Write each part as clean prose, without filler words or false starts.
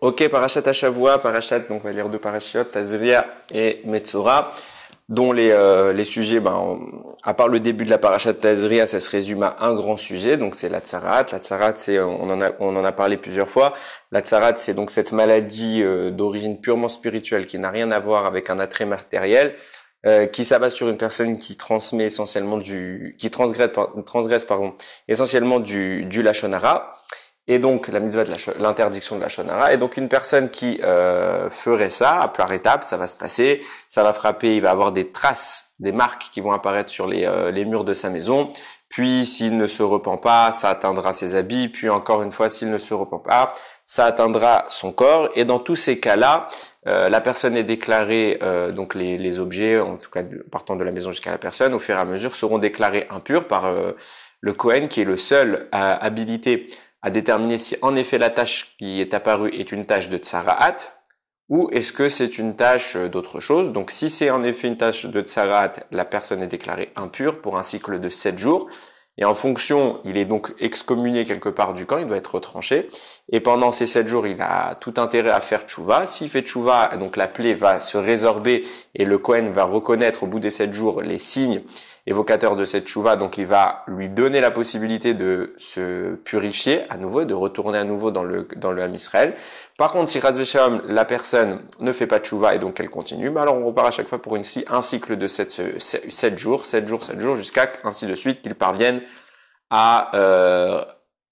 Ok, Parashat Hashavua, Parashat, donc on va lire deux parashiot, Tazria et Metzora, dont les sujets, à part le début de la Parashat Tazria, ça se résume à un grand sujet, donc c'est la Tsarat. La Tsarat, c'est, on en a parlé plusieurs fois. La Tsarat, c'est donc cette maladie d'origine purement spirituelle qui n'a rien à voir avec un attrait matériel, qui s'abat sur une personne qui transmet essentiellement transgresse, essentiellement du Lashon Hara. Et donc la mitzvah de l'interdiction de la Lashon Hara. Et donc une personne qui ferait ça, à par étapes, ça va se passer, ça va frapper, il va avoir des traces, des marques qui vont apparaître sur les murs de sa maison. Puis s'il ne se repent pas, ça atteindra ses habits. Puis encore une fois, s'il ne se repent pas, ça atteindra son corps. Et dans tous ces cas-là, la personne est déclarée, donc les objets, en tout cas partant de la maison jusqu'à la personne, au fur et à mesure, seront déclarés impurs par le Kohen, qui est le seul habilité à déterminer si en effet la tâche qui est apparue est une tâche de tsaraat ou est-ce que c'est une tâche d'autre chose. Donc si c'est en effet une tâche de tsaraat, la personne est déclarée impure pour un cycle de 7 jours. Et en fonction, il est donc excommunié quelque part du camp, il doit être retranché. Et pendant ces 7 jours, il a tout intérêt à faire tchouva. S'il fait tchouva, donc la plaie va se résorber et le Kohen va reconnaître au bout des 7 jours les signes évocateurs de cette tchouva. Donc il va lui donner la possibilité de se purifier à nouveau, de retourner à nouveau dans le Ham Israël. Par contre, si Chas v'Shalom, la personne ne fait pas tchouva et donc qu'elle continue, alors on repart à chaque fois pour un cycle de 7 jours, 7 jours, jusqu'à ainsi de suite qu'il parvienne à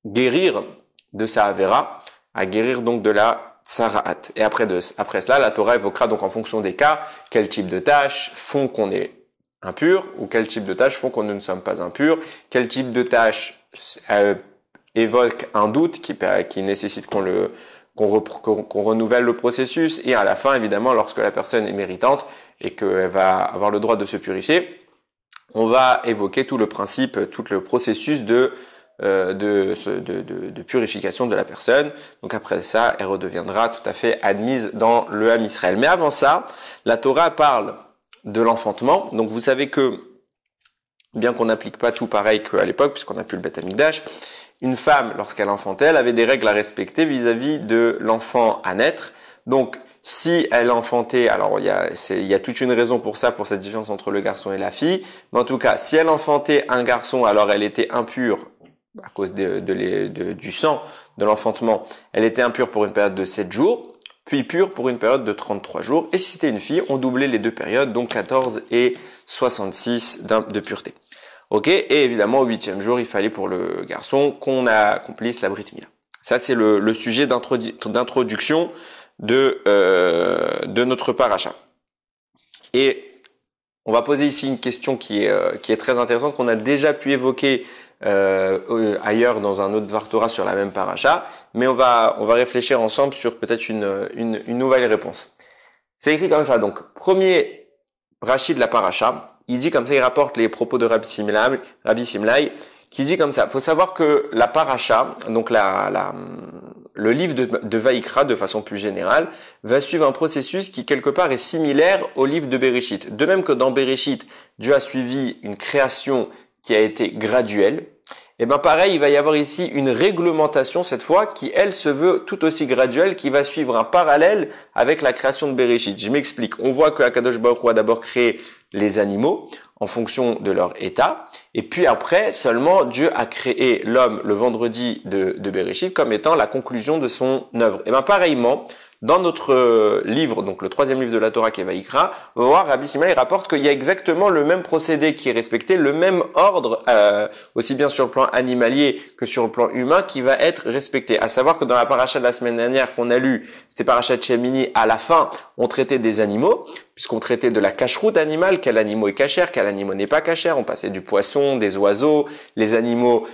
guérir de sa Avera, à guérir donc de la Tsaraat. Et après cela, la Torah évoquera donc en fonction des cas, quel type de tâches font qu'on est impur, ou quel type de tâches font qu'on ne sommes pas impurs, quel type de tâches évoque un doute qui nécessite qu'on renouvelle le processus, et à la fin, évidemment, lorsque la personne est méritante et qu'elle va avoir le droit de se purifier, on va évoquer tout le principe, tout le processus de purification de la personne. Donc après ça, elle redeviendra tout à fait admise dans le Ham Israël. Mais avant ça, la Torah parle de l'enfantement. Donc vous savez que, bien qu'on n'applique pas tout pareil qu'à l'époque, puisqu'on n'a plus le Beth Amikdash, une femme, lorsqu'elle enfantait, elle avait des règles à respecter vis-à-vis de l'enfant à naître. Donc si elle enfantait, alors il y a toute une raison pour ça, pour cette différence entre le garçon et la fille, mais en tout cas, si elle enfantait un garçon, alors elle était impure à cause du sang de l'enfantement, elle était impure pour une période de 7 jours, puis pure pour une période de 33 jours. Et si c'était une fille, on doublait les deux périodes, donc 14 et 66 de pureté. Ok, et évidemment, au 8e jour, il fallait pour le garçon qu'on accomplisse la Brit Mila. Ça, c'est le sujet d'introduction de notre paracha. Et on va poser ici une question qui est très intéressante, qu'on a déjà pu évoquer ailleurs dans un autre Dvar Torah sur la même paracha, mais on va réfléchir ensemble sur peut-être une nouvelle réponse. C'est écrit comme ça, donc premier Rashi de la paracha, il dit comme ça, il rapporte les propos de Rabbi Simlai, qui dit comme ça. Faut savoir que la paracha, donc le livre de Vaïkra, de façon plus générale, va suivre un processus qui quelque part est similaire au livre de Bereshit. De même que dans Bereshit, Dieu a suivi une création qui a été graduelle, et pareil, il va y avoir ici une réglementation cette fois qui, elle, se veut tout aussi graduelle, qui va suivre un parallèle avec la création de Bereshit. Je m'explique. On voit que Akadosh Baruch Hu a d'abord créé les animaux en fonction de leur état, et puis après seulement Dieu a créé l'homme le vendredi de Bereshit comme étant la conclusion de son œuvre. Et pareillement, dans notre livre, donc le 3e livre de la Torah qui est Vaïkra, on va voir Rabbi Simlai rapporte qu'il y a exactement le même procédé qui est respecté, le même ordre, aussi bien sur le plan animalier que sur le plan humain, qui va être respecté. À savoir que dans la paracha de la semaine dernière qu'on a lu, c'était paracha de Shemini, à la fin, on traitait des animaux, puisqu'on traitait de la cacheroute animale, quel animal est cachère, quel animal n'est pas cachère, on passait du poisson, des oiseaux, les animaux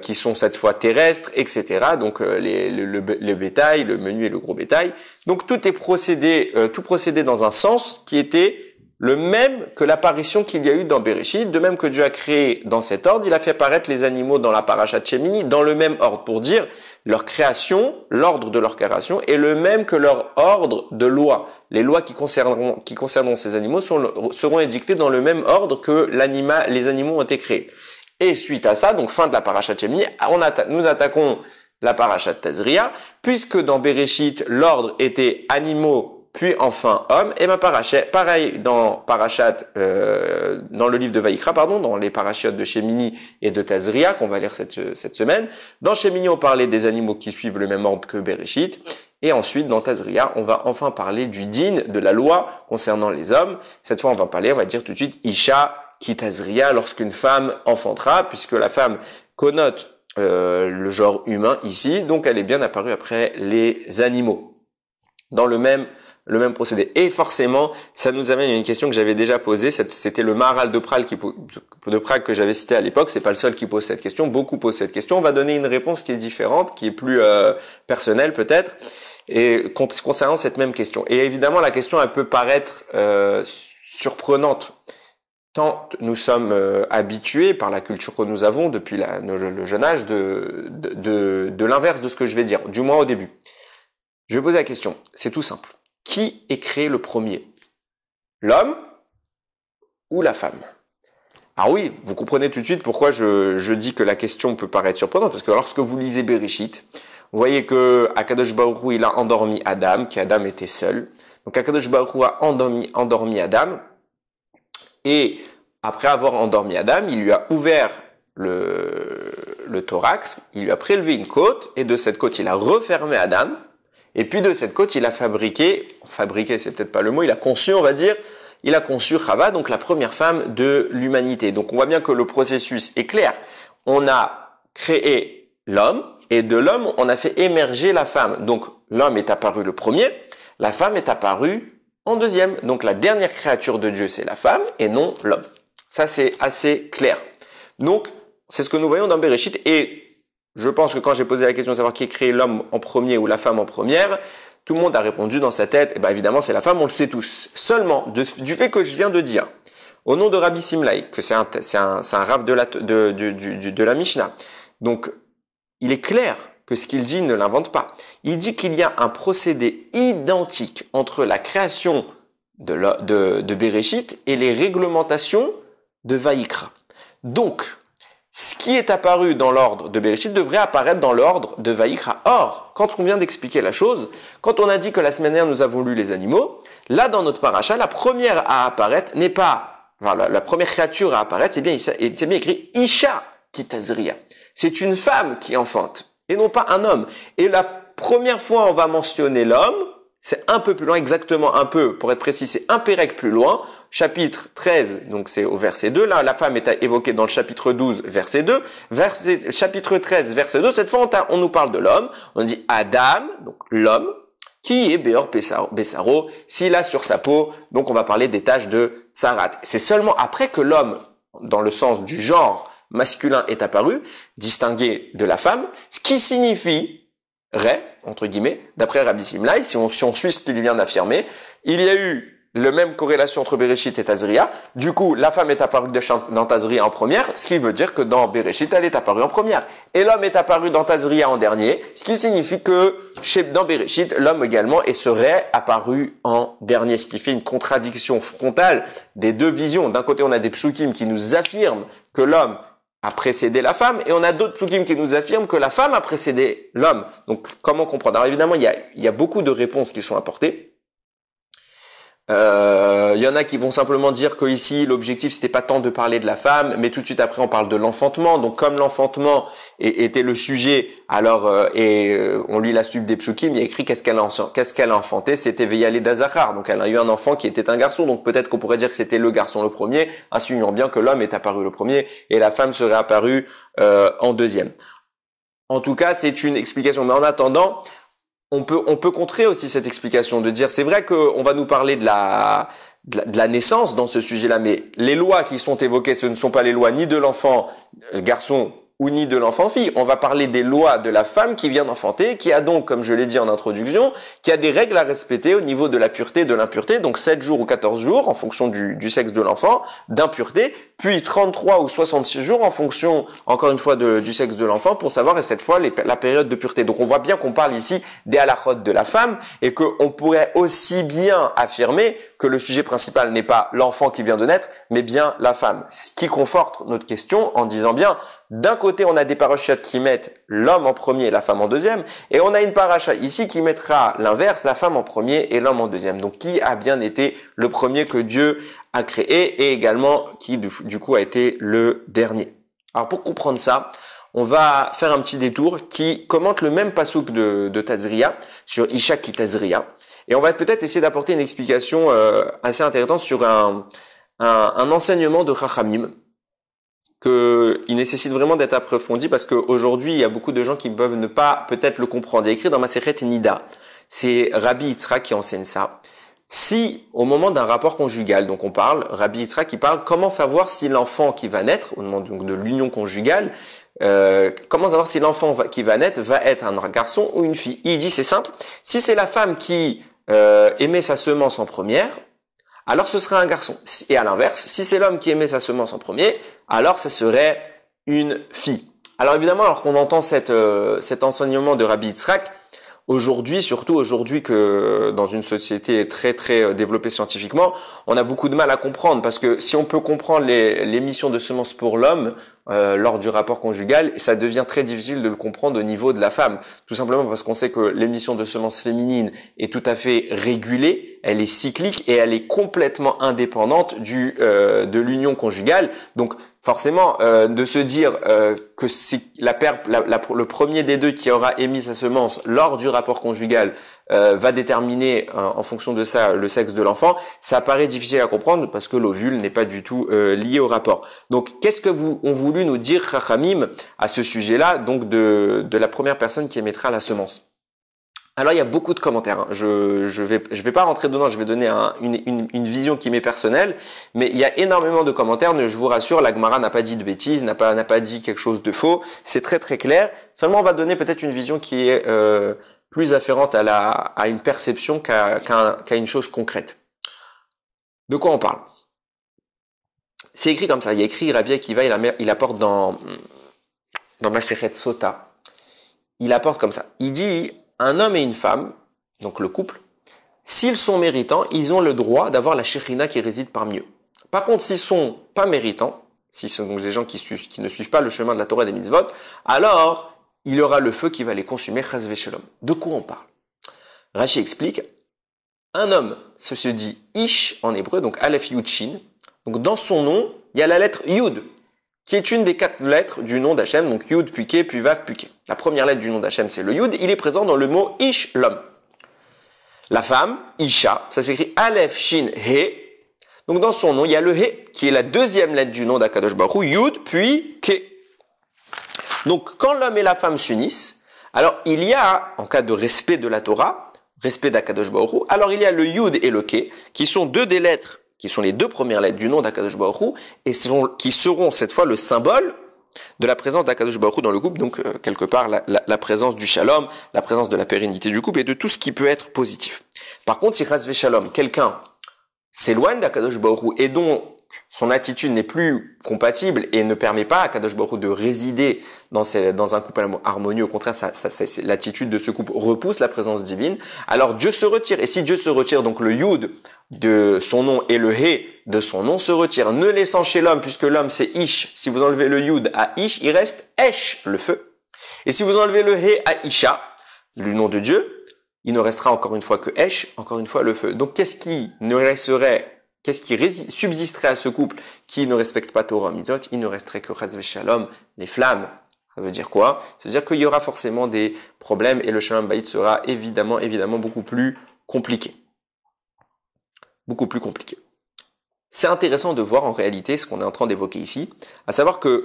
qui sont cette fois terrestres, etc. Donc le bétail, le menu et le gros bétail. Donc tout procédé dans un sens qui était le même que l'apparition qu'il y a eu dans Bereshit, de même que Dieu a créé dans cet ordre, il a fait apparaître les animaux dans la paracha de Shemini dans le même ordre, pour dire leur création, l'ordre de leur création est le même que leur ordre de loi. Les lois qui concerneront ces animaux seront édictées dans le même ordre que les animaux ont été créés. Et suite à ça, donc fin de la paracha de Shemini, nous attaquons la parashat Tazria, puisque dans Bereshit, l'ordre était animaux, puis enfin hommes, et ma parashat, pareil dans parashat, dans le livre de Vaïkra, pardon, dans les parachiotes de Shemini et de Tazria, qu'on va lire cette semaine. Dans Shemini, on parlait des animaux qui suivent le même ordre que Bereshit, et ensuite, dans Tazria, on va enfin parler du din, de la loi concernant les hommes. Cette fois, on va dire tout de suite Isha ki Tazria, lorsqu'une femme enfantera, puisque la femme connote le genre humain ici, donc elle est bien apparue après les animaux. Dans le même procédé. Et forcément, ça nous amène à une question que j'avais déjà posée. C'était le Maharal de Prague que j'avais cité à l'époque. C'est pas le seul qui pose cette question. Beaucoup posent cette question. On va donner une réponse qui est différente, qui est plus personnelle peut-être, et concernant cette même question. Et évidemment, la question, elle peut paraître surprenante. Tant nous sommes habitués par la culture que nous avons depuis le jeune âge de l'inverse de ce que je vais dire, du moins au début. Je vais poser la question. C'est tout simple. Qui est créé le premier? L'homme ou la femme? Ah oui, vous comprenez tout de suite pourquoi je dis que la question peut paraître surprenante, parce que lorsque vous lisez Bereshit, vous voyez que Akadosh Baruch Hu, il a endormi Adam, qu'Adam était seul. Donc Akadosh Baruch Hu a endormi Adam, et après avoir endormi Adam, il lui a ouvert le thorax, il lui a prélevé une côte, et de cette côte, il a refermé Adam. Et puis de cette côte, il a fabriqué, c'est peut-être pas le mot, il a conçu, on va dire, il a conçu Chava, donc la première femme de l'humanité. Donc on voit bien que le processus est clair. On a créé l'homme, et de l'homme, on a fait émerger la femme. Donc l'homme est apparu le premier, la femme est apparue en deuxième. Donc la dernière créature de Dieu, c'est la femme, et non l'homme. Ça, c'est assez clair. Donc, c'est ce que nous voyons dans Bereshit, et je pense que quand j'ai posé la question de savoir qui a créé l'homme en premier ou la femme en première, tout le monde a répondu dans sa tête, évidemment c'est la femme, on le sait tous. Seulement, du fait que je viens de dire, au nom de Rabbi Simlaï, que c'est un rav de la Mishnah, donc il est clair que ce qu'il dit ne l'invente pas. Il dit qu'il y a un procédé identique entre la création de Bereshit et les réglementations de Vaïkra. Donc, ce qui est apparu dans l'ordre de Bereshit devrait apparaître dans l'ordre de Vaïkra. Or, quand on vient d'expliquer la chose, quand on a dit que la semaine dernière nous avons lu les animaux, là dans notre paracha, la première à apparaître n'est pas, la première créature à apparaître, c'est bien écrit Isha ki Tazria. C'est une femme qui enfante, et non pas un homme. Et la première fois on va mentionner l'homme, c'est un peu plus loin, exactement un peu, pour être précis, c'est un pérec plus loin, chapitre 13, donc c'est au verset 2, là, la femme est évoquée dans le chapitre 12, verset 2, chapitre 13, verset 2, cette fois, on nous parle de l'homme, on dit Adam, donc l'homme, qui est Béor Bessaro, s'il a sur sa peau, donc on va parler des taches de Tsarat. C'est seulement après que l'homme, dans le sens du genre masculin, est apparu, distingué de la femme, ce qui signifie entre guillemets, d'après Rabbi Simlaï, si on suit ce qu'il vient d'affirmer, il y a eu la même corrélation entre Bereshit et Tazria. Du coup, la femme est apparue dans Tazria en première, ce qui veut dire que dans Bereshit, elle est apparue en première. Et l'homme est apparu dans Tazria en dernier, ce qui signifie que dans Bereshit, l'homme également serait apparu en dernier, ce qui fait une contradiction frontale des deux visions. D'un côté, on a des psukim qui nous affirment que l'homme a précédé la femme, et on a d'autres psukim qui nous affirment que la femme a précédé l'homme. Donc, comment comprendre? Alors évidemment, il y a beaucoup de réponses qui sont apportées. Il y en a qui vont simplement dire que ici l'objectif c'était pas tant de parler de la femme, mais tout de suite après on parle de l'enfantement. Donc comme l'enfantement était le sujet, alors on lit la suite des psukim, il y a écrit qu'est-ce qu'elle a enfanté, c'était Veyalé d'Azachar. Donc elle a eu un enfant qui était un garçon. Donc peut-être qu'on pourrait dire que c'était le garçon le premier, insinuant bien que l'homme est apparu le premier et la femme serait apparue en deuxième. En tout cas, c'est une explication. Mais en attendant, on peut contrer aussi cette explication de dire, c'est vrai qu'on va nous parler de la naissance dans ce sujet-là, mais les lois qui sont évoquées, ce ne sont pas les lois ni de l'enfant garçon ou ni de l'enfant fille. On va parler des lois de la femme qui vient d'enfanter, qui a donc, comme je l'ai dit en introduction, qui a des règles à respecter au niveau de la pureté et de l'impureté, donc 7 jours ou 14 jours en fonction du sexe de l'enfant, d'impureté, puis 33 ou 66 jours en fonction, encore une fois, du sexe de l'enfant, pour savoir, et cette fois, la période de pureté. Donc on voit bien qu'on parle ici des halachot de la femme, et qu'on pourrait aussi bien affirmer que le sujet principal n'est pas l'enfant qui vient de naître, mais bien la femme. Ce qui conforte notre question en disant bien D'un côté, on a des parachutes qui mettent l'homme en premier et la femme en deuxième, et on a une paracha ici qui mettra l'inverse, la femme en premier et l'homme en deuxième. Donc, qui a bien été le premier que Dieu a créé et également qui, du coup, a été le dernier. Alors, pour comprendre ça, on va faire un petit détour qui commente le même pasouk de Tazria sur Isha qui Tazria. Et on va peut-être essayer d'apporter une explication assez intéressante sur un enseignement de Chachamim qu'il nécessite vraiment d'être approfondi parce qu'aujourd'hui, il y a beaucoup de gens qui peuvent ne pas peut-être le comprendre. Il y a écrit dans Masechet Nida, c'est Rabbi Yitzhak qui enseigne ça. Si, au moment d'un rapport conjugal, donc on parle, Rabbi Yitzhak qui parle, comment faire voir si l'enfant qui va naître, au moment donc de l'union conjugale, comment savoir si l'enfant qui va naître va être un garçon ou une fille. Il dit, c'est simple, si c'est la femme qui émet sa semence en première, alors ce serait un garçon. Et à l'inverse, si c'est l'homme qui émet sa semence en premier, alors ça serait une fille. Alors évidemment, alors qu'on entend cet enseignement de Rabbi Yitzhak, aujourd'hui, surtout aujourd'hui que dans une société très développée scientifiquement, on a beaucoup de mal à comprendre parce que si on peut comprendre l'émission de semences pour l'homme lors du rapport conjugal, ça devient très difficile de le comprendre au niveau de la femme. Tout simplement parce qu'on sait que l'émission de semences féminines est tout à fait régulée, elle est cyclique et elle est complètement indépendante de l'union conjugale. Donc forcément, de se dire que c'est le premier des deux qui aura émis sa semence lors du rapport conjugal va déterminer en fonction de ça le sexe de l'enfant, ça paraît difficile à comprendre parce que l'ovule n'est pas du tout lié au rapport. Donc, qu'est-ce que ont voulu nous dire Chachamim à ce sujet-là, donc de la première personne qui émettra la semence? Alors il y a beaucoup de commentaires. Hein. Je vais pas rentrer dedans. Je vais donner une vision qui m'est personnelle, mais il y a énormément de commentaires. Je vous rassure, la Gemara n'a pas dit de bêtises, n'a pas dit quelque chose de faux. C'est très clair. Seulement, on va donner peut-être une vision qui est plus afférente à une perception qu'à une chose concrète. De quoi on parle? C'est écrit comme ça. Il y a écrit Rabbi Akiva, il apporte dans Masechet Sota. Il apporte comme ça. Il dit un homme et une femme, donc le couple, s'ils sont méritants, ils ont le droit d'avoir la Shekhinah qui réside parmi eux. Par contre, s'ils sont pas méritants, si ce sont donc des gens qui ne suivent pas le chemin de la Torah et des mitzvot, alors il y aura le feu qui va les consumer, chas v'shalom. De quoi on parle? Rashi explique, un homme, ça se dit Ish en hébreu, donc Aleph Yud Shin. Donc dans son nom, il y a la lettre Yud, qui est une des 4 lettres du nom d'Hachem, donc Yud, puis Ke, puis Vav, puis Ke. La première lettre du nom d'Hachem, c'est le Yud, il est présent dans le mot Ish, l'homme. La femme, Isha, ça s'écrit Aleph, Shin, He. Donc dans son nom, il y a le He, qui est la deuxième lettre du nom d'Akadosh Baruch Hu, Yud, puis Ke. Donc quand l'homme et la femme s'unissent, alors il y a, en cas de respect de la Torah, respect d'Akadosh Baruch Hu, alors il y a le Yud et le Ke, qui sont deux des lettres qui sont les 2 premières lettres du nom d'Akadosh Baruch Hu, et qui seront cette fois le symbole de la présence d'Akadosh Baruch Hu dans le couple, donc quelque part la présence du shalom, la présence de la pérennité du couple et de tout ce qui peut être positif. Par contre, si chas v'shalom, quelqu'un s'éloigne d'Akadosh Baruch Hu et dont son attitude n'est plus compatible et ne permet pas à Akadosh Baruch Hu de résider dans un couple harmonieux, au contraire, l'attitude de ce couple repousse la présence divine, alors Dieu se retire. Et si Dieu se retire, donc le Yud de son nom et le He de son nom se retirent, ne laissant chez l'homme, puisque l'homme c'est Ish, si vous enlevez le Yud à Ish, il reste Esh, le feu. Et si vous enlevez le He à Isha, le nom de Dieu, il ne restera encore une fois que Esh, encore une fois le feu. Donc qu'est-ce qui subsisterait à ce couple qui ne respecte pas Torah Mitzvot? Il ne resterait que Chas v'Shalom, les flammes. Ça veut dire quoi? Ça veut dire qu'il y aura forcément des problèmes et le Shalom Bayit sera évidemment beaucoup plus compliqué. Beaucoup plus compliqué. C'est intéressant de voir en réalité ce qu'on est en train d'évoquer ici, à savoir que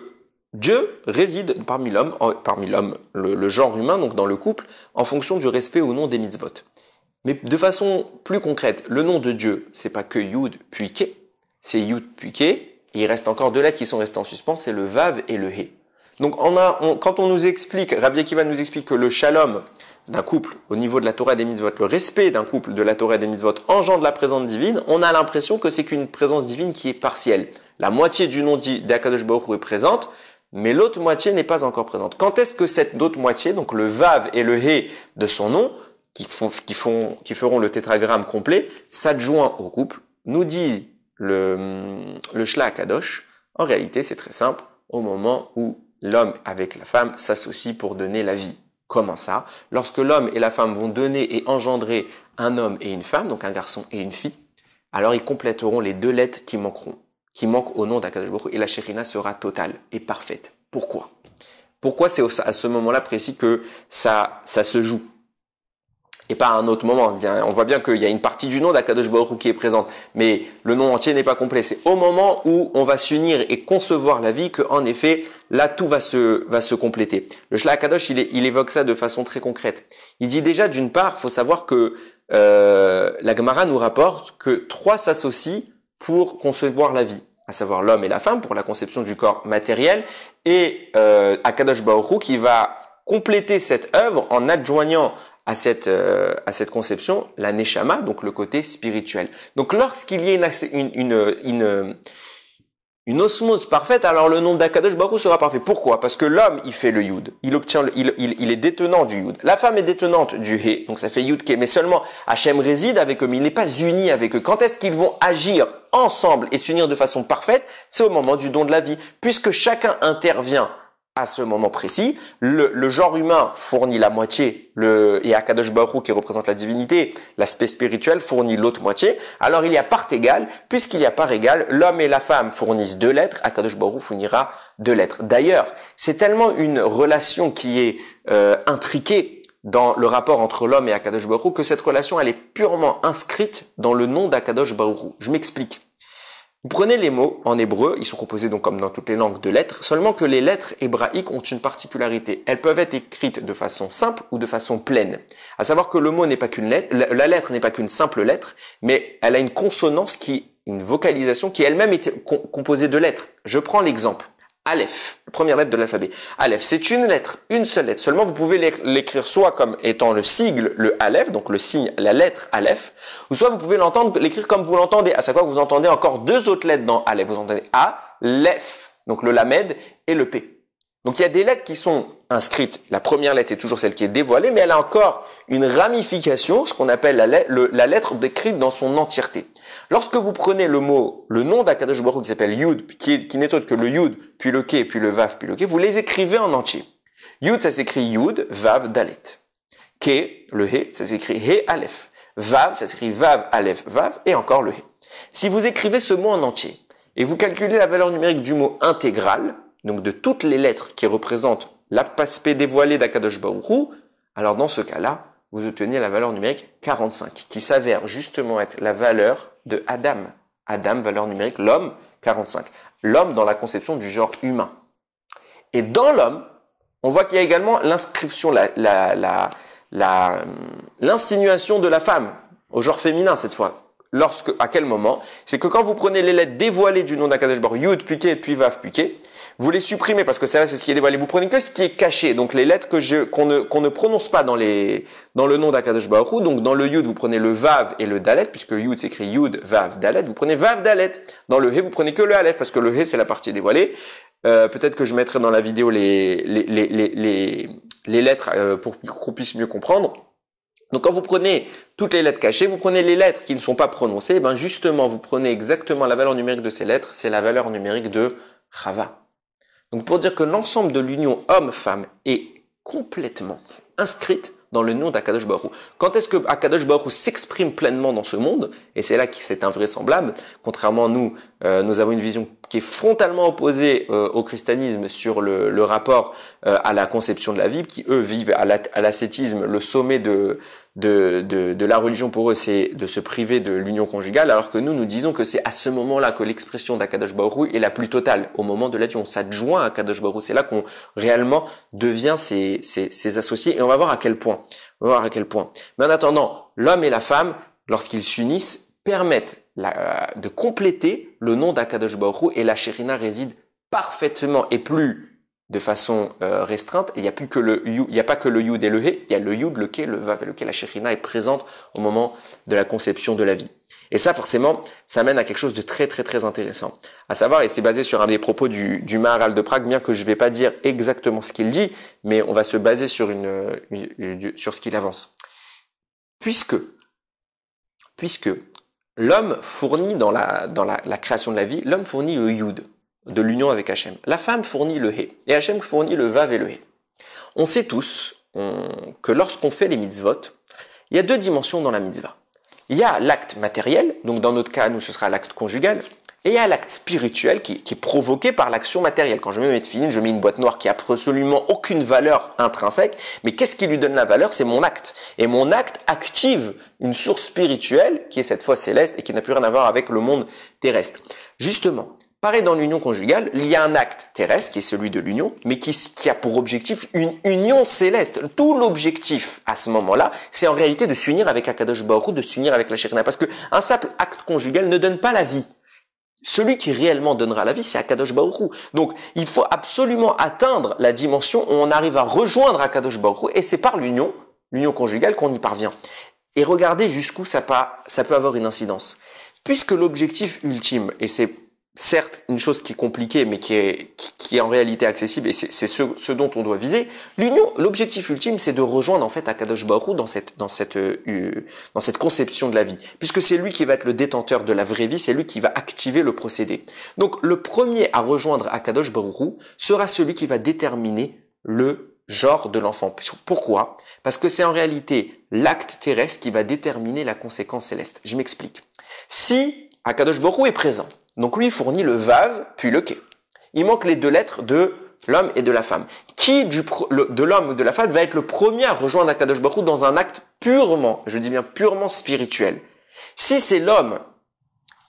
Dieu réside parmi l'homme, le genre humain, donc dans le couple, en fonction du respect ou non des mitzvot. Mais de façon plus concrète, le nom de Dieu, c'est pas que Yud puis Ke, c'est Yud puis Ke, et il reste encore 2 lettres qui sont restées en suspens, c'est le Vav et le He. Donc quand on nous explique, Rabbi Akiva nous explique que le shalom d'un couple au niveau de la Torah et des mitzvot, le respect d'un couple de la Torah et des mitzvot engendre la présence divine, on a l'impression que c'est qu'une présence divine qui est partielle. La moitié du nom d'Akadosh Baruch Hu est présente, mais l'autre moitié n'est pas encore présente. Quand est-ce que cette autre moitié, donc le Vav et le He de son nom, qui feront le tétragramme complet, s'adjoint au couple, nous dit le Shla Kadosh, en réalité c'est très simple, au moment où l'homme avec la femme s'associent pour donner la vie. Comment ça? Lorsque l'homme et la femme vont donner et engendrer un homme et une femme, donc un garçon et une fille, alors ils compléteront les 2 lettres qui manquent au nom d'Akadosh Baruch Hu, et la Shekhinah sera totale et parfaite. Pourquoi? Pourquoi c'est à ce moment-là précis que ça se joue? Et pas à un autre moment. On voit bien qu'il y a une partie du nom d'Akadosh Baruch Hu qui est présente, mais le nom entier n'est pas complet. C'est au moment où on va s'unir et concevoir la vie que, en effet, là, tout va se compléter. Le Shlach Kadosh, il évoque ça de façon très concrète. Il dit déjà, d'une part, faut savoir que la Gemara nous rapporte que 3 s'associent pour concevoir la vie, à savoir l'homme et la femme pour la conception du corps matériel, et Akadosh Baruch Hu qui va compléter cette œuvre en adjoignant à cette conception la neshama, donc le côté spirituel. Donc lorsqu'il y a une osmose parfaite, alors le nom d'Akadosh Baruch Hu sera parfait. Pourquoi? Parce que l'homme, il fait le yud, il est détenant du yud. La femme est détenante du he, donc ça fait yud ke, mais seulement Hachem réside avec eux, mais il n'est pas uni avec eux. Quand est-ce qu'ils vont agir ensemble et s'unir de façon parfaite? C'est au moment du don de la vie, puisque chacun intervient à ce moment précis. Le genre humain fournit la moitié, et Akadosh Baruch Hu qui représente la divinité, l'aspect spirituel fournit l'autre moitié. Alors il y a part égale, puisqu'il y a part égale, l'homme et la femme fournissent 2 lettres, Akadosh Baruch Hu fournira 2 lettres. D'ailleurs, c'est tellement une relation qui est intriquée dans le rapport entre l'homme et Akadosh Baruch Hu que cette relation elle est purement inscrite dans le nom d'Akadosh Baruch Hu. Je m'explique. Vous prenez les mots en hébreu, ils sont composés donc comme dans toutes les langues de lettres, seulement que les lettres hébraïques ont une particularité. Elles peuvent être écrites de façon simple ou de façon pleine. À savoir que le mot n'est pas qu'une lettre, la lettre n'est pas qu'une simple lettre, mais elle a une consonance une vocalisation qui elle-même est composée de lettres. Je prends l'exemple. Aleph, la première lettre de l'alphabet. Aleph, c'est une lettre, une seule lettre. Seulement, vous pouvez l'écrire soit comme étant le sigle, le Aleph, donc le signe, la lettre Aleph, ou soit vous pouvez l'écrire comme vous l'entendez. À savoir que vous entendez encore 2 autres lettres dans Aleph. Vous entendez A, Lef, donc le Lamed et le P. Donc il y a des lettres qui sont inscrites. La première lettre, c'est toujours celle qui est dévoilée, mais elle a encore une ramification, ce qu'on appelle la lettre décrite dans son entièreté. Lorsque vous prenez le nom d'Akadosh Baruch Hu qui s'appelle Yud, qui n'est autre que le Yud, puis le Ke, puis le Vav, puis le Ke, vous les écrivez en entier. Yud, ça s'écrit Yud, Vav, Dalet. Ke, le He, ça s'écrit He, Aleph. Vav, ça s'écrit Vav, Aleph, Vav, et encore le He. Si vous écrivez ce mot en entier, et vous calculez la valeur numérique du mot intégral, donc de toutes les lettres qui représentent l'aspect dévoilé d'Akadosh Baruch Hu, alors dans ce cas-là, vous obtenez la valeur numérique 45, qui s'avère justement être la valeur de Adam. Adam, valeur numérique, l'homme, 45. L'homme dans la conception du genre humain. Et dans l'homme, on voit qu'il y a également l'inscription, l'insinuation de la femme, au genre féminin cette fois. À quel moment? C'est que quand vous prenez les lettres dévoilées du nom d'Akadosh Baruch Hu, Yud, puis Ke, puis Vav, puis Ke, vous les supprimez parce que c'est ce qui est dévoilé. Vous prenez que ce qui est caché, donc les lettres qu'on ne prononce pas dans le nom d'Akadosh Baruch Hu. Donc dans le Yud, vous prenez le Vav et le Dalet, puisque Yud s'écrit Yud, Vav, Dalet. Vous prenez Vav, Dalet. Dans le He, vous prenez que le Aleph, parce que le He, c'est la partie dévoilée. Peut-être que je mettrai dans la vidéo les lettres pour qu'on puisse mieux comprendre. Donc quand vous prenez toutes les lettres cachées, vous prenez les lettres qui ne sont pas prononcées, ben justement, vous prenez exactement la valeur numérique de ces lettres, c'est la valeur numérique de Chava. Donc pour dire que l'ensemble de l'union homme-femme est complètement inscrite dans le nom d'Akadosh Baruch Hu. Quand est-ce que Akadosh Baruch Hu s'exprime pleinement dans ce monde? Et c'est là que c'est invraisemblable. Contrairement à nous, nous avons une vision qui est frontalement opposée au christianisme sur le rapport à la conception de la vie, qui eux vivent à l'ascétisme, le sommet de la religion pour eux, c'est de se priver de l'union conjugale, alors que nous disons que c'est à ce moment-là que l'expression d'Akadosh Baruch Hu est la plus totale. Au moment de la vie, on s'adjoint à Akadosh Baruch Hu. C'est là qu'on réellement devient ses associés, et on va voir à quel point. Mais en attendant, l'homme et la femme, lorsqu'ils s'unissent, permettent de compléter le nom d'Akadosh Baruch Hu, et la Shekhinah réside parfaitement, et plus de façon restreinte. Il n'y a pas que le Yud et le He, il y a le Yud, le Ke, le Vav et le Ke. La Shekhinah est présente au moment de la conception de la vie. Et ça, forcément, ça mène à quelque chose de très très très intéressant. À savoir, et c'est basé sur un des propos du Maharal de Prague, bien que je ne vais pas dire exactement ce qu'il dit, mais on va se baser sur ce qu'il avance. Puisque l'homme fournit dans la création de la vie, l'homme fournit le Yud. de l'union avec Hachem. La femme fournit le He, et Hachem fournit le Vav et le He. On sait tous que lorsqu'on fait les mitzvot, il y a deux dimensions dans la mitzvah. Il y a l'acte matériel, donc dans notre cas, nous, ce sera l'acte conjugal, et il y a l'acte spirituel qui est provoqué par l'action matérielle. Quand je mets mes tefilines, je mets une boîte noire qui a absolument aucune valeur intrinsèque, mais qu'est-ce qui lui donne la valeur? C'est mon acte. Et mon acte active une source spirituelle qui est cette fois céleste et qui n'a plus rien à voir avec le monde terrestre. Justement, pareil dans l'union conjugale, il y a un acte terrestre qui est celui de l'union, mais qui a pour objectif une union céleste. Tout l'objectif à ce moment-là, c'est en réalité de s'unir avec Akadosh Baruch Hu, de s'unir avec la Shekhinah, parce qu'un simple acte conjugal ne donne pas la vie. Celui qui réellement donnera la vie, c'est Akadosh Baruch Hu. Donc, il faut absolument atteindre la dimension où on arrive à rejoindre Akadosh Baruch Hu, et c'est par l'union conjugale qu'on y parvient. Et regardez jusqu'où ça peut avoir une incidence. Puisque l'objectif ultime, et c'est certes une chose qui est compliquée, mais qui est en réalité accessible, et c'est ce dont on doit viser, l'objectif ultime, c'est de rejoindre en fait Akadosh Baruch Hu dans cette conception de la vie, puisque c'est lui qui va être le détenteur de la vraie vie, c'est lui qui va activer le procédé. Donc le premier à rejoindre Akadosh Baruch Hu sera celui qui va déterminer le genre de l'enfant. Pourquoi? Parce que c'est en réalité l'acte terrestre qui va déterminer la conséquence céleste. Je m'explique. Si Akadosh Baruch Hu est présent, donc lui, il fournit le Vav, puis le Ke. Il manque les deux lettres de l'homme et de la femme. Qui de l'homme ou de la femme va être le premier à rejoindre Akadosh Baruch Hu dans un acte purement, je dis bien purement spirituel? Si c'est l'homme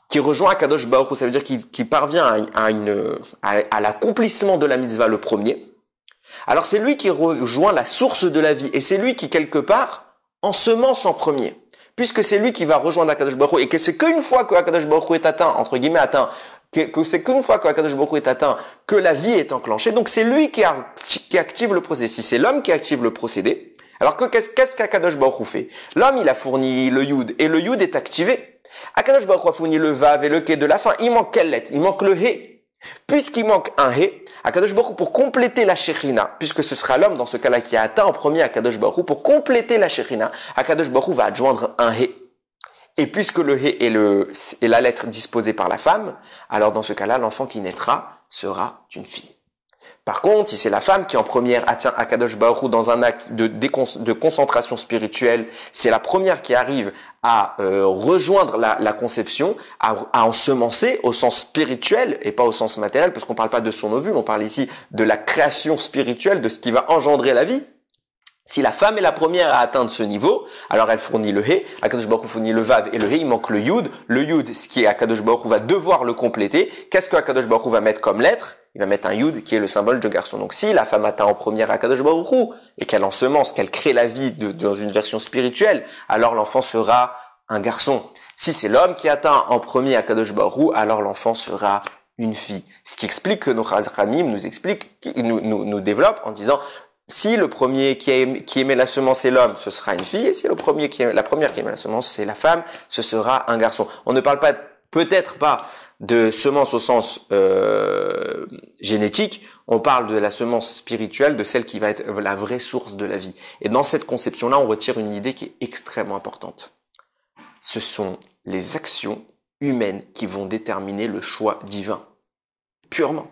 qui rejoint Akadosh Baruch Hu, ça veut dire qu'il parvient à l'accomplissement de la mitzvah le premier. Alors c'est lui qui rejoint la source de la vie, et c'est lui qui quelque part ensemence en premier. Puisque c'est lui qui va rejoindre Akadosh Baruch Hu, et que c'est qu'une fois que Akadosh Baruch Hu est atteint, entre guillemets atteint, que c'est qu'une fois que Akadosh Baruch Hu est atteint, que la vie est enclenchée. Donc c'est lui qui active le procédé. Si c'est l'homme qui active le procédé, alors qu'est-ce qu'Akadosh Baruch Hu fait? L'homme, il a fourni le Yud, et le Yud est activé. Akadosh Baruch Hu a fourni le Vav et le Ke de la fin. Il manque quelle lettre? Il manque le He. Puisqu'il manque un He, Akadosh Baruch Hu, pour compléter la Shekhinah, puisque ce sera l'homme dans ce cas-là qui a atteint en premier Akadosh Baruch Hu, pour compléter la Shekhinah, Akadosh Baruch Hu va adjoindre un He. Et puisque le He est la lettre disposée par la femme, alors dans ce cas-là, l'enfant qui naîtra sera une fille. Par contre, si c'est la femme qui en première atteint Akadosh Baruch Hu dans un acte de concentration spirituelle, c'est la première qui arrive à rejoindre la conception, à ensemencer au sens spirituel et pas au sens matériel, parce qu'on parle pas de son ovule, on parle ici de la création spirituelle, de ce qui va engendrer la vie. Si la femme est la première à atteindre ce niveau, alors elle fournit le He, Akadosh Baruch Hu fournit le Vav et le He, il manque le Yud. Le Yud, ce qui est Akadosh Baruch Hu, va devoir le compléter. Qu'est-ce que Akadosh Baruch Hu va mettre comme lettre? Il va mettre un Yud qui est le symbole de garçon. Donc si la femme atteint en première Akadosh Baruch Hu et qu'elle ensemence, qu'elle crée la vie dans une version spirituelle, alors l'enfant sera un garçon. Si c'est l'homme qui atteint en premier Akadosh Baruch Hu, alors l'enfant sera une fille. Ce qui explique que nos Chachamim nous développe en disant si le premier qui émet la semence est l'homme, ce sera une fille, et si la première qui émet la semence, c'est la femme, ce sera un garçon. On ne parle peut-être pas de semence au sens génétique, on parle de la semence spirituelle, de celle qui va être la vraie source de la vie. Et dans cette conception-là, on retire une idée qui est extrêmement importante. Ce sont les actions humaines qui vont déterminer le choix divin. Purement.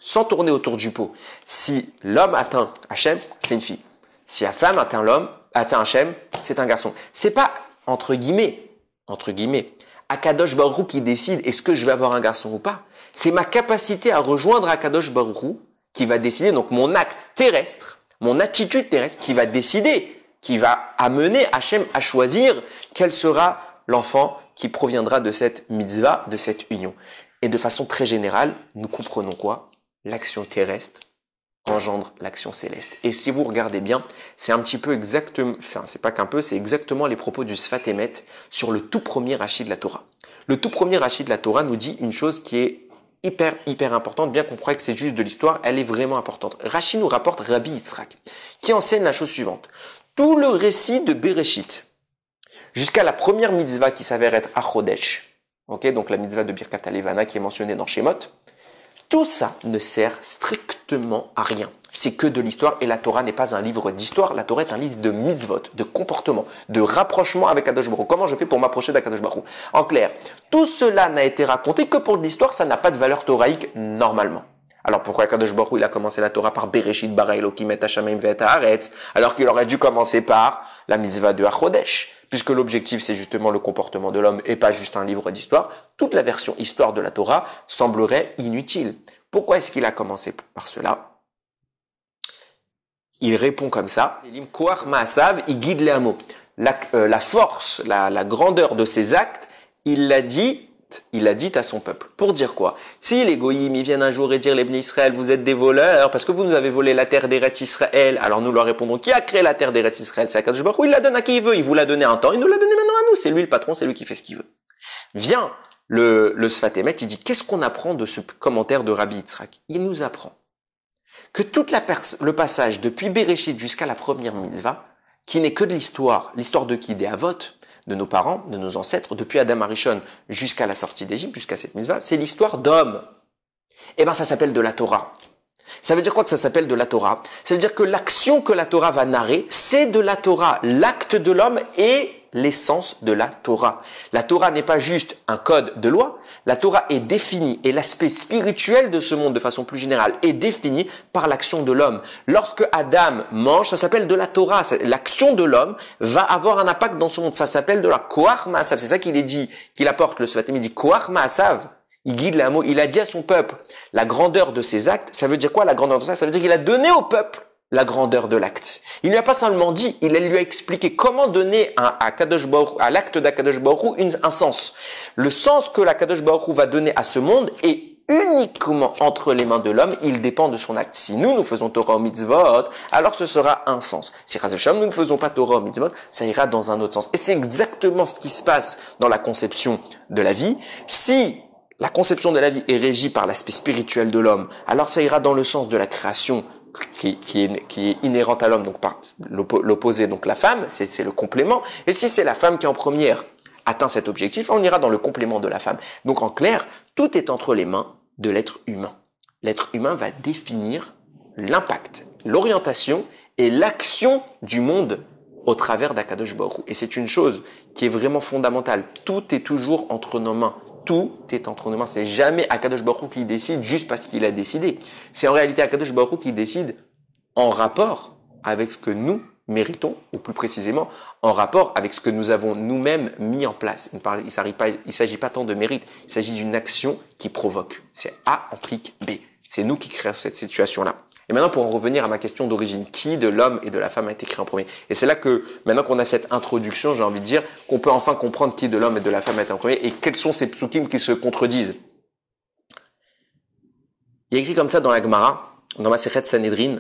Sans tourner autour du pot. Si l'homme atteint Hachem, c'est une fille. Si la femme atteint Hachem, c'est un garçon. C'est pas, entre guillemets, Akadosh Baruch Hu qui décide est-ce que je vais avoir un garçon ou pas. C'est ma capacité à rejoindre Akadosh Baruch Hu qui va décider, donc mon acte terrestre, mon attitude terrestre qui va décider, qui va amener Hachem à choisir quel sera l'enfant qui proviendra de cette mitzvah, de cette union. Et de façon très générale, nous comprenons quoi? L'action terrestre engendre l'action céleste. Et si vous regardez bien, c'est un petit peu exactement, c'est pas qu'un peu, c'est exactement les propos du Sfat Emet sur le tout premier Rashi de la Torah. Le tout premier Rashi de la Torah nous dit une chose qui est hyper importante, bien qu'on croie que c'est juste de l'histoire, elle est vraiment importante. Rashi nous rapporte Rabbi Yitzhak, qui enseigne la chose suivante. Tout le récit de Bereshit, jusqu'à la première mitzvah qui s'avère être Achodesh, donc la mitzvah de Birkat HaLevana qui est mentionnée dans Shemot, Tout ça ne sert strictement à rien. C'est que de l'histoire et la Torah n'est pas un livre d'histoire. La Torah est un livre de mitzvot, de comportement, de rapprochement avec Akadosh Baruch Hu. Comment je fais pour m'approcher d'Akadosh Baruch Hu? En clair, tout cela n'a été raconté que pour de l'histoire, ça n'a pas de valeur toraïque normalement. Alors pourquoi Akadosh Baruch Hu, il a commencé la Torah par Bereshit bara Elokim et Hashamayim ve'et haaretz, alors qu'il aurait dû commencer par la mitzvah de HaChodesh, puisque l'objectif c'est justement le comportement de l'homme et pas juste un livre d'histoire. Toute la version histoire de la Torah semblerait inutile. Pourquoi est-ce qu'il a commencé par cela? Il répond comme ça, Koach Ma'asav, il guide les hameaux. La force, la grandeur de ses actes, il l'a dit à son peuple. Pour dire quoi? Si les goyim, ils viennent un jour et dire les Bnei Israël, vous êtes des voleurs, parce que vous nous avez volé la terre d'Eretz Israël, alors nous leur répondons, qui a créé la terre d'Eretz Israël? C'est Akadosh Baruch Hu, il la donne à qui il veut, il vous l'a donné un temps, il nous l'a donné maintenant à nous, c'est lui le patron, c'est lui qui fait ce qu'il veut. Vient le Sfat Emet, il dit, qu'est-ce qu'on apprend de ce commentaire de Rabbi Yitzhak? Il nous apprend que toute le passage depuis Bereshit jusqu'à la première mitzvah, qui n'est que de l'histoire de qui? Des Avot, de nos parents, de nos ancêtres, depuis Adam Arishon jusqu'à la sortie d'Égypte, jusqu'à cette mitzvah, c'est l'histoire d'hommes. Eh ben, ça s'appelle de la Torah. Ça veut dire quoi que ça s'appelle de la Torah? Ça veut dire que l'action que la Torah va narrer, c'est de la Torah. L'acte de l'homme est l'essence de la Torah. La Torah n'est pas juste un code de loi. La Torah est définie et l'aspect spirituel de ce monde de façon plus générale est défini par l'action de l'homme. Lorsque Adam mange, ça s'appelle de la Torah. L'action de l'homme va avoir un impact dans ce monde. Ça s'appelle de la Koach Ma'asav. C'est ça qu'il est dit, qu'il apporte le Sfat Emet. Il dit Koach Ma'asav. Il guide les hameaux. Il a dit à son peuple la grandeur de ses actes. Ça veut dire quoi la grandeur de ses actes? Ça veut dire qu'il a donné au peuple la grandeur de l'acte. Il ne lui a pas seulement dit, il lui a expliqué comment donner à l'acte d'Akadosh Baruch Hu un sens. Le sens que l'Akadosh Baruch Hu va donner à ce monde est uniquement entre les mains de l'homme, il dépend de son acte. Si nous faisons Torah au mitzvot, alors ce sera un sens. Si Chas v'Shalom, nous ne faisons pas Torah au mitzvot, ça ira dans un autre sens. Et c'est exactement ce qui se passe dans la conception de la vie. Si la conception de la vie est régie par l'aspect spirituel de l'homme, alors ça ira dans le sens de la création qui est inhérente à l'homme, donc par l'opposé, donc la femme, c'est le complément. Et si c'est la femme qui en première atteint cet objectif, on ira dans le complément de la femme. Donc en clair, tout est entre les mains de l'être humain. L'être humain va définir l'impact, l'orientation et l'action du monde au travers d'Akadosh Baruch Hu. Et c'est une chose qui est vraiment fondamentale. Tout est toujours entre nos mains. Tout est entre nos mains. C'est jamais Akadosh Baruch Hu qui décide juste parce qu'il a décidé. C'est en réalité Akadosh Baruch Hu qui décide en rapport avec ce que nous méritons, ou plus précisément, en rapport avec ce que nous avons nous-mêmes mis en place. Il ne s'agit pas tant de mérite, il s'agit d'une action qui provoque. C'est A implique B. C'est nous qui créons cette situation-là. Et maintenant, pour en revenir à ma question d'origine, qui de l'homme et de la femme a été créé en premier? Et c'est là que, maintenant qu'on a cette introduction, j'ai envie de dire qu'on peut enfin comprendre qui de l'homme et de la femme a été en premier et quels sont ces psukim qui se contredisent. Il y a écrit comme ça dans la Gemara, dans Masechet Sanhedrin.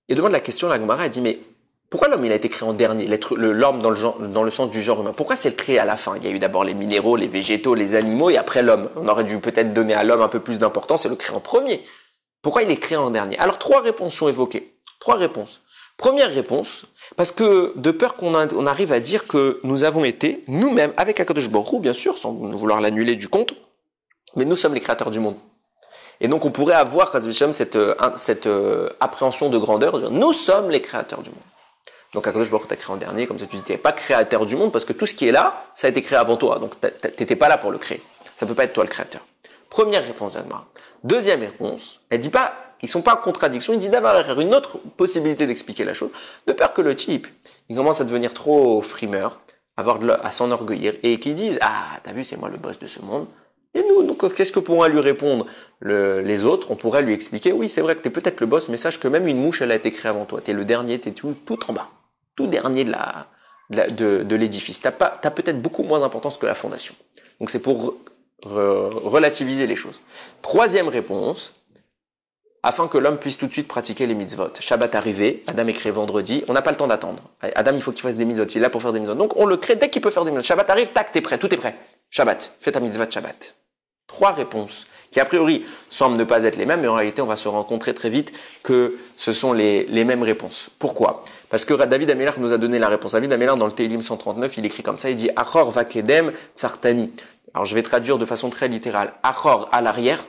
Il demande la question, la Gemara, elle dit, mais pourquoi l'homme il a été créé en dernier, l'homme dans le sens du genre humain? Pourquoi c'est le créé à la fin? Il y a eu d'abord les minéraux, les végétaux, les animaux et après l'homme. On aurait dû peut-être donner à l'homme un peu plus d'importance et le créer en premier. Pourquoi il est créé en dernier? Alors, 3 réponses sont évoquées. 3 réponses. Première réponse, parce que de peur qu'on arrive à dire que nous avons été, nous-mêmes, avec Akadosh Baruch Hu, bien sûr, sans vouloir l'annuler du compte, mais nous sommes les créateurs du monde. Et donc, on pourrait avoir, Chas v'Shalom, cette appréhension de grandeur, de dire, nous sommes les créateurs du monde. Donc, Akadosh Baruch Hu t'a créé en dernier, comme ça tu dis, t'es pas créateur du monde, parce que tout ce qui est là, ça a été créé avant toi. Donc, t'étais pas là pour le créer. Ça peut pas être toi le créateur. Première réponse d'Admar. Deuxième réponse, elle dit pas, ils sont pas en contradiction, il dit d'avoir une autre possibilité d'expliquer la chose, de peur que le type, il commence à devenir trop frimeur, à s'enorgueillir, et qu'il dise, ah, t'as vu, c'est moi le boss de ce monde. Et nous, donc, qu'est-ce que pourraient lui répondre les autres? On pourrait lui expliquer, oui, c'est vrai que t'es peut-être le boss, mais sache que même une mouche, elle a été créée avant toi. T'es le dernier, t'es tout en bas. Tout dernier de l'édifice. T'as peut-être beaucoup moins d'importance que la fondation. Donc c'est pour relativiser les choses. Troisième réponse, afin que l'homme puisse tout de suite pratiquer les mitzvot. Shabbat arrivé, Adam est créé vendredi, on n'a pas le temps d'attendre. Adam, il faut qu'il fasse des mitzvot, il est là pour faire des mitzvot. Donc on le crée dès qu'il peut faire des mitzvot. Shabbat arrive, tac, t'es prêt, tout est prêt. Shabbat, fais ta mitzvah de Shabbat. 3 réponses qui a priori semblent ne pas être les mêmes, mais en réalité on va se rencontrer très vite que ce sont les mêmes réponses. Pourquoi? Parce que David Amelach nous a donné la réponse. David Amelach dans le Tehillim 139, il écrit comme ça, il dit Achor vakedem tsartani. Alors je vais traduire de façon très littérale. Achor à l'arrière,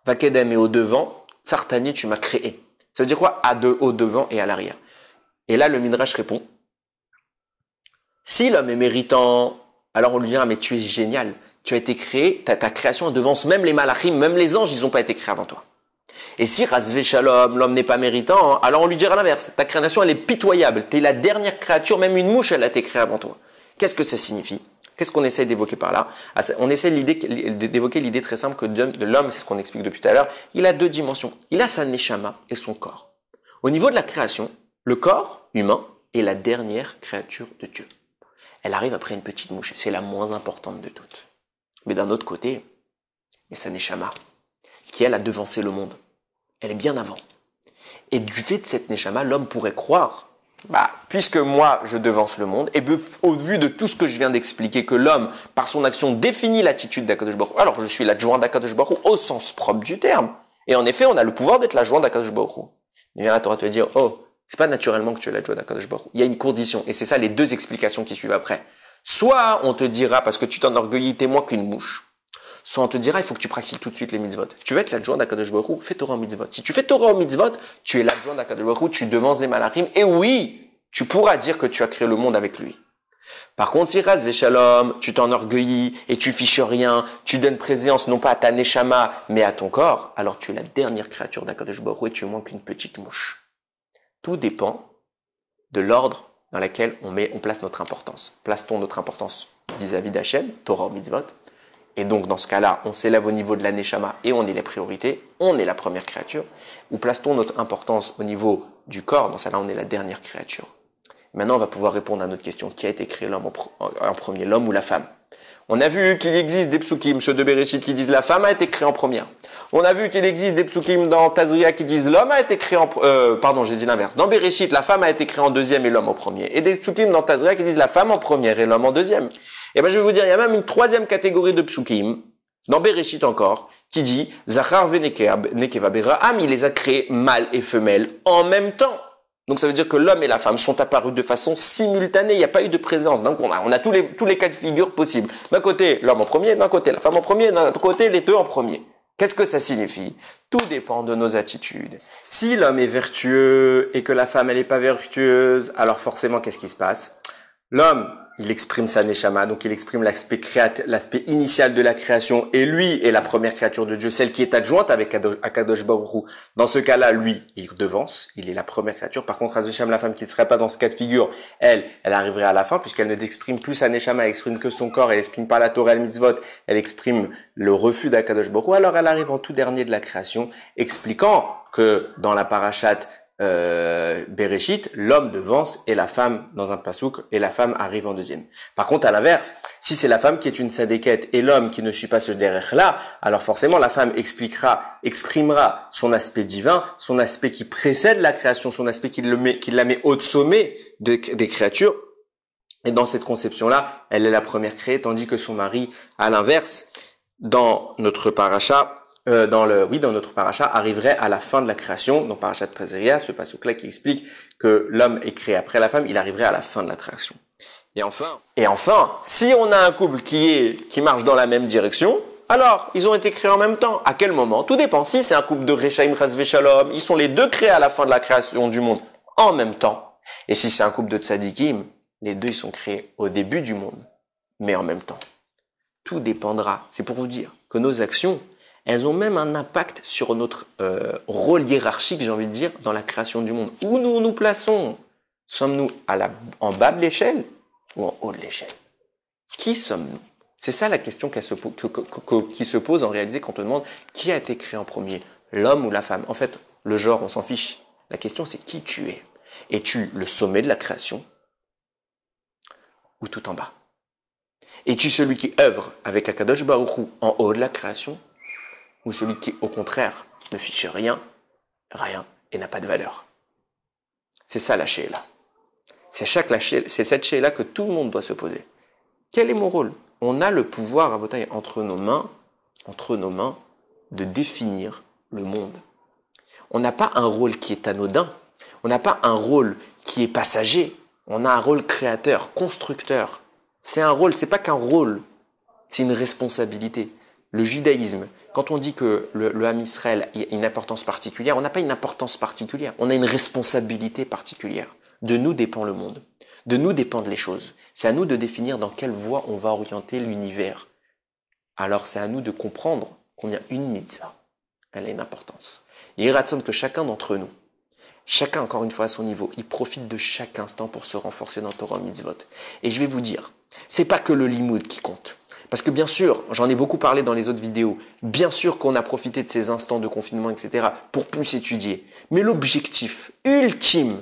Vakedem et au devant, Tsartani, tu m'as créé. Ça veut dire quoi? Au devant et à l'arrière. Et là, le Midrash répond, si l'homme est méritant, alors on lui dira, mais tu es génial. Tu as été créé, ta création devance même les malachim, même les anges, ils n'ont pas été créés avant toi. Et si Razvé Shalom, l'homme n'est pas méritant, alors on lui dira l'inverse. Ta création, elle est pitoyable. Tu es la dernière créature, même une mouche, elle a été créée avant toi. Qu'est-ce que ça signifie? Qu'est-ce qu'on essaie d'évoquer par là? On essaie d'évoquer l'idée très simple que de l'homme, c'est ce qu'on explique depuis tout à l'heure, il a deux dimensions. Il a sa neshama et son corps. Au niveau de la création, le corps humain est la dernière créature de Dieu. Elle arrive après une petite mouche. C'est la moins importante de toutes. Mais d'un autre côté, il y a sa neshama, qui elle a devancé le monde. Elle est bien avant. Et du fait de cette neshama, l'homme pourrait croire, puisque moi je devance le monde, et au vu de tout ce que je viens d'expliquer, que l'homme, par son action, définit l'attitude d'Akadosh Baruch Hu, alors je suis l'adjoint d'Akadosh Baruch Hu au sens propre du terme. Et en effet, on a le pouvoir d'être l'adjoint d'Akadosh Baruch Hu. Mais bien la Torah te dire, c'est pas naturellement que tu es l'adjoint d'Akadosh Baruch Hu. Il y a une condition, et c'est ça les deux explications qui suivent après. Soit on te dira, parce que tu t'enorgueillis, t'es moins qu'une mouche. Soit on te dira, il faut que tu pratiques tout de suite les mitzvot. Tu veux être l'adjoint d'Akadosh Baruch Hu, fais Torah en mitzvot. Si tu fais Torah en mitzvot, tu es l'adjoint d'Akadosh Baruch Hu, tu devances les malachim, et oui, tu pourras dire que tu as créé le monde avec lui. Par contre, si Ras Veshalom, tu t'enorgueillis et tu fiches rien, tu donnes présence non pas à ta neshama, mais à ton corps, alors tu es la dernière créature d'Akadosh Baruch Hu et tu es moins qu'une petite mouche. Tout dépend de l'ordre dans lequel on place notre importance. Place-t-on notre importance vis-à-vis d'Hachem, Torah ou mitzvot? Et donc, dans ce cas-là, on s'élève au niveau de la neshama et on est les priorités, on est la première créature. Ou place-t-on notre importance au niveau du corps? Dans ce cas-là, on est la dernière créature. Maintenant, on va pouvoir répondre à notre question. Qui a été créé l'homme en premier, l'homme ou la femme? On a vu qu'il existe des psukim, ceux de Bereshit, qui disent la femme a été créée en première. On a vu qu'il existe des psukim dans Tazria qui disent l'homme a été créé j'ai dit l'inverse. Dans Bereshit, la femme a été créée en deuxième et l'homme en premier. Et des psukim dans Tazria qui disent la femme en première et l'homme en deuxième. Et je vais vous dire, il y a même une troisième catégorie de psukim, dans Bereshit encore, qui dit Zachar venekeva bera'am, il les a créés mâle et femelle en même temps. Donc ça veut dire que l'homme et la femme sont apparus de façon simultanée, il n'y a pas eu de présence. Donc on a tous les cas de figure possibles. D'un côté, l'homme en premier, d'un côté, la femme en premier, d'un côté, les deux en premier. Qu'est-ce que ça signifie? Tout dépend de nos attitudes. Si l'homme est vertueux et que la femme, elle n'est pas vertueuse, alors forcément, qu'est-ce qui se passe? L'homme, il exprime sa neshama, donc il exprime l'aspect initial de la création, et lui est la première créature de Dieu, celle qui est adjointe avec Akadosh Baruch Hu. Dans ce cas-là, lui, il devance, il est la première créature. Par contre, Hazvesham, la femme qui ne serait pas dans ce cas de figure, elle arriverait à la fin, puisqu'elle ne exprime plus sa neshama, elle exprime que son corps, elle exprime pas la Torah et le mitzvot, elle exprime le refus d'Akadosh Baruch Hu. Alors elle arrive en tout dernier de la création, expliquant que dans la parashat Bereshit, l'homme devance et la femme dans un pasouk et la femme arrive en deuxième. Par contre, à l'inverse, si c'est la femme qui est une sadéquette et l'homme qui ne suit pas ce derech-là, alors forcément la femme exprimera son aspect divin, son aspect qui précède la création, son aspect qui la met au sommet des créatures. Et dans cette conception-là, elle est la première créée, tandis que son mari, à l'inverse, dans notre paracha, dans notre paracha, arriverait à la fin de la création, dans parachat Tazria, ce passouk-là qui explique que l'homme est créé après la femme, il arriverait à la fin de la création. Et enfin, si on a un couple qui marche dans la même direction, alors, ils ont été créés en même temps. À quel moment? Tout dépend. Si c'est un couple de Rechaim, Chas Veshalom, ils sont les deux créés à la fin de la création du monde en même temps. Et si c'est un couple de Tzadikim, les deux, ils sont créés au début du monde, mais en même temps. Tout dépendra. C'est pour vous dire que nos actions, elles ont même un impact sur notre rôle hiérarchique, j'ai envie de dire, dans la création du monde. Où nous nous plaçons? Sommes-nous en bas de l'échelle ou en haut de l'échelle? Qui sommes-nous? C'est ça la question qui se pose en réalité quand on demande qui a été créé en premier, l'homme ou la femme. En fait, le genre, on s'en fiche. La question, c'est qui tu es. Es-tu le sommet de la création ou tout en bas? Es-tu celui qui œuvre avec Akadosh Baruch Hu en haut de la création ou celui qui, au contraire, ne fiche rien et n'a pas de valeur? C'est ça la shéla. C'est cette shéla que tout le monde doit se poser. Quel est mon rôle? On a le pouvoir, à votre taille, entre nos mains, de définir le monde. On n'a pas un rôle qui est anodin. On n'a pas un rôle qui est passager. On a un rôle créateur, constructeur. C'est un rôle, c'est pas qu'un rôle, c'est une responsabilité. Le judaïsme Quand on dit que le Ham Israël a une importance particulière, on n'a pas une importance particulière, on a une responsabilité particulière. De nous dépend le monde, de nous dépendent les choses. C'est à nous de définir dans quelle voie on va orienter l'univers. Alors c'est à nous de comprendre qu'on a une mitzvah, elle a une importance. Il est ratson que chacun d'entre nous, chacun encore une fois à son niveau, il profite de chaque instant pour se renforcer dans Torah mitzvot. Et je vais vous dire, c'est pas que le limoud qui compte. Parce que bien sûr, j'en ai beaucoup parlé dans les autres vidéos, bien sûr qu'on a profité de ces instants de confinement, etc. pour plus étudier. Mais l'objectif ultime,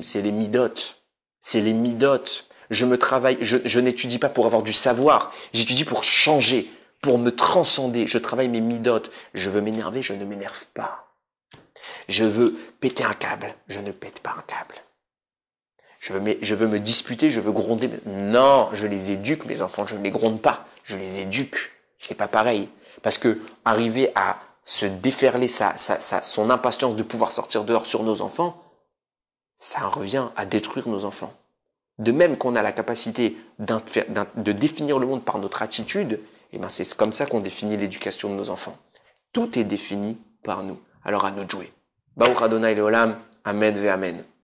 c'est les midot. C'est les midot. Je n'étudie pas pour avoir du savoir, j'étudie pour changer, pour me transcender. Je travaille mes midot. Je veux m'énerver, je ne m'énerve pas. Je veux péter un câble, je ne pète pas un câble. Je veux me disputer, je veux gronder. Non, je les éduque, mes enfants, je ne les gronde pas. Je les éduque. C'est pas pareil. Parce que arriver à se déferler son impatience de pouvoir sortir dehors sur nos enfants, ça revient à détruire nos enfants. De même qu'on a la capacité de définir le monde par notre attitude, eh ben c'est comme ça qu'on définit l'éducation de nos enfants. Tout est défini par nous. Alors à nous de jouer. Baruch Adonai Leolam, Amen ve Amen.